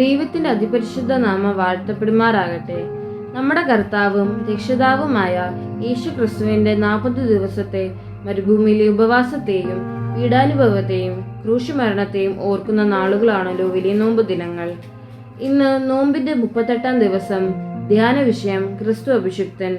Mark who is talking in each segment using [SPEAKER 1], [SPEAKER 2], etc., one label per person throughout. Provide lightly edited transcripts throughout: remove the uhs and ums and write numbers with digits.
[SPEAKER 1] ദൈവത്തിന്റെ അതിപരിശുദ്ധ നാമം വാഴ്ത്തപ്പെടുമാറാകട്ടെ. നമ്മുടെ കർത്താവും രക്ഷിതാവുമായ യേശു ക്രിസ്തുവിന്റെ 40 ദിവസത്തെ മരുഭൂമിയിലെ ഉപവാസത്തെയും പീഡാനുഭവത്തെയും ക്രൂശുമരണത്തെയും ഓർക്കുന്ന നാളുകളാണല്ലോ വലിയ നോമ്പ് ദിനങ്ങൾ. ഇന്ന് നോമ്പിന്റെ 38-ാം ദിവസം. ധ്യാന വിഷയം ക്രിസ്തു അഭിഷിക്തൻ,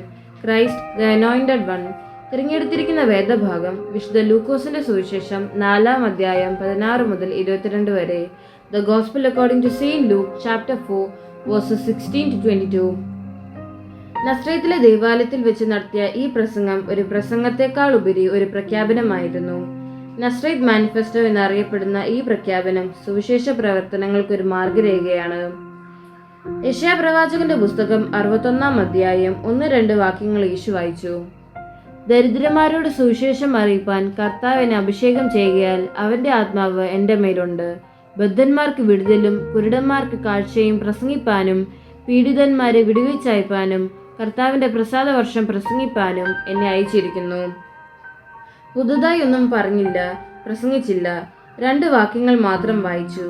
[SPEAKER 1] ക്രൈസ്റ്റ് ദ അനോയിന്റഡ് വൺ. തിരഞ്ഞെടുത്തിരിക്കുന്ന വേദഭാഗം വിശുദ്ധ ലൂക്കോസിന്റെ സുവിശേഷം 4-ാം അധ്യായം 16 മുതൽ 22 വരെ. The Gospel according to Saint Luke, chapter 4, verses 16 to 22. നസ്രയത്തിലെ ദേവാലയത്തിൽ വെച്ച് നടത്തിയ ഈ പ്രസംഗം ഒരു പ്രസംഗത്തെക്കാൾ ഉപരി ഒരു പ്രഖ്യാപനമായിരുന്നു. നസ്രയത്ത് മാനിഫെസ്റ്റോ എന്നറിയപ്പെടുന്ന ഈ പ്രഖ്യാപനം സുവിശേഷ പ്രവർത്തനങ്ങൾക്ക് ഒരു മാർഗരേഖയാണ്. യെശയ്യാ പ്രവാചകന്റെ പുസ്തകം 61-ാം അധ്യായം 1-2 വാക്യങ്ങൾ യേശു വായിച്ചു. ദരിദ്രന്മാരോട് സുവിശേഷം അറിയിപ്പാൻ കർത്താവിനെ അഭിഷേകം ചെയ്യുകയാൽ അവന്റെ ആത്മാവ് എന്റെ മേലുണ്ട്. ബദ്ധന്മാർക്ക് വിടുതലും കുരുടന്മാർക്ക് കാഴ്ചയും പ്രസംഗിപ്പാനും പീഡിതന്മാരെ വിടുവിച്ചയപ്പാനും കർത്താവിന്റെ പ്രസാദ വർഷം പ്രസംഗിപ്പാനും എന്നെ അയച്ചിരിക്കുന്നു. പുതുതായി ഒന്നും പറഞ്ഞില്ല, പ്രസംഗിച്ചില്ല. 2 വാക്യങ്ങൾ മാത്രം വായിച്ചു.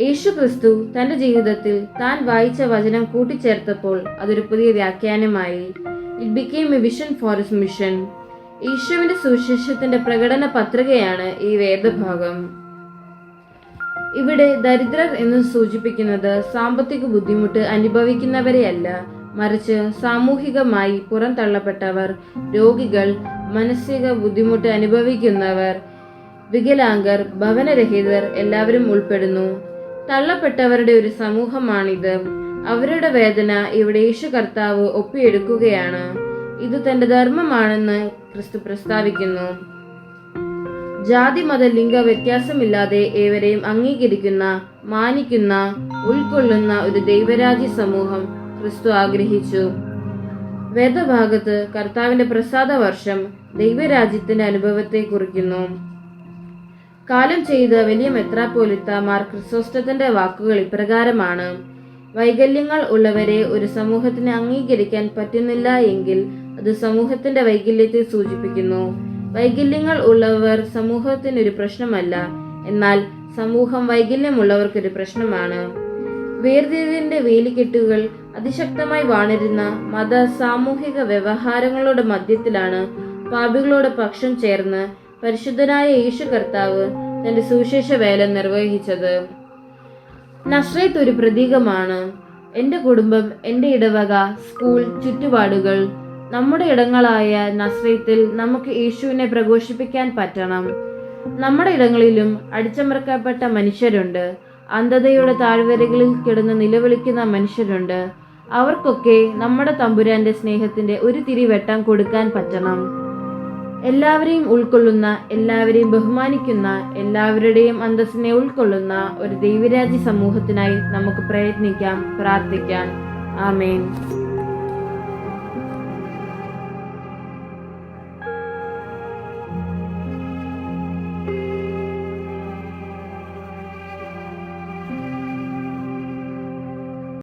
[SPEAKER 1] യേശു ക്രിസ്തു തന്റെ ജീവിതത്തിൽ താൻ വായിച്ച വചനം കൂട്ടിച്ചേർത്തപ്പോൾ അതൊരു പുതിയ വ്യാഖ്യാനമായി. It became a vision for his mission. യേശുവിന്റെ സുവിശേഷത്തിന്റെ പ്രകടന പത്രികയാണ് ഈ വേദഭാഗം. ഇവിടെ ദരിദ്രർ എന്ന് സൂചിപ്പിക്കുന്നത് സാമ്പത്തിക ബുദ്ധിമുട്ട് അനുഭവിക്കുന്നവരെയല്ല, മറിച്ച് സാമൂഹികമായി പുറന്തള്ളപ്പെട്ടവർ, രോഗികൾ, മാനസിക ബുദ്ധിമുട്ട് അനുഭവിക്കുന്നവർ, വികലാംഗർ, ഭവനരഹിതർ എല്ലാവരും ഉൾപ്പെടുന്നു. തള്ളപ്പെട്ടവരുടെ ഒരു സമൂഹമാണിത്. അവരുടെ വേദന ഇവിടെ യേശു കർത്താവ് ഒപ്പിയെടുക്കുകയാണ്. ഇത് തന്റെ ധർമ്മമാണെന്ന് ക്രിസ്തു പ്രസ്താവിക്കുന്നു. ജാതി മത ലിംഗ വ്യത്യാസമില്ലാതെ ഏവരെയും അംഗീകരിക്കുന്ന, മാനിക്കുന്ന, ഉൾക്കൊള്ളുന്ന ഒരു ദൈവരാജ്യ സമൂഹം ക്രിസ്തു ആഗ്രഹിച്ചു. വേദഭാഗത്ത് കർത്താവിന്റെ പ്രസാദ വർഷം ദൈവരാജ്യത്തിന്റെ അനുഭവത്തെ കുറിക്കുന്നു. കാലം ചെയ്ത വലിയ മെത്രാപ്പോലിത്ത മാർ ക്രിസോസ്റ്റത്തിന്റെ വാക്കുകൾ ഇപ്രകാരമാണ്: വൈകല്യങ്ങൾ ഉള്ളവരെ ഒരു സമൂഹത്തിന് അംഗീകരിക്കാൻ പറ്റുന്നില്ല എങ്കിൽ അത് സമൂഹത്തിന്റെ വൈകല്യത്തെ സൂചിപ്പിക്കുന്നു. വൈകല്യങ്ങൾ ഉള്ളവർ സമൂഹത്തിനൊരു പ്രശ്നമല്ല, എന്നാൽ സമൂഹം വൈകല്യമുള്ളവർക്കൊരു പ്രശ്നമാണ്. വേർതിരിവിന്റെ വേലിക്കെട്ടുകൾ അതിശക്തമായി വാണിരുന്ന മത സാമൂഹിക വ്യവഹാരങ്ങളുടെ മധ്യത്തിലാണ് പാപികളോട് പക്ഷം ചേർന്ന് പരിശുദ്ധനായ യേശു കർത്താവ് തന്റെ സുവിശേഷ വേല നിർവഹിച്ചത്. നസ്രയത്ത് ഒരു പ്രതീകമാണ്. എന്റെ കുടുംബം, എന്റെ ഇടവക, സ്കൂൾ, ചുറ്റുപാടുകൾ, നമ്മുടെ ഇടങ്ങളായ നസ്രയത്തിൽ നമുക്ക് യേശുവിനെ പ്രഘോഷിപ്പിക്കാൻ പറ്റണം. നമ്മുടെ ഇടങ്ങളിലും അടിച്ചമർക്കപ്പെട്ട മനുഷ്യരുണ്ട്. അന്ധതയുടെ താഴ്വരകളിൽ കിടന്ന് നിലവിളിക്കുന്ന മനുഷ്യരുണ്ട്. അവർക്കൊക്കെ നമ്മുടെ തമ്പുരാന്റെ സ്നേഹത്തിന്റെ ഒരു തിരി വെട്ടം കൊടുക്കാൻ പറ്റണം. എല്ലാവരെയും ഉൾക്കൊള്ളുന്ന, എല്ലാവരെയും ബഹുമാനിക്കുന്ന, എല്ലാവരുടെയും അന്തസ്സിനെ ഉൾക്കൊള്ളുന്ന ഒരു ദൈവരാജ്യ സമൂഹത്തിനായി നമുക്ക് പ്രയത്നിക്കാം, പ്രാർത്ഥിക്കാം. ആമേൻ.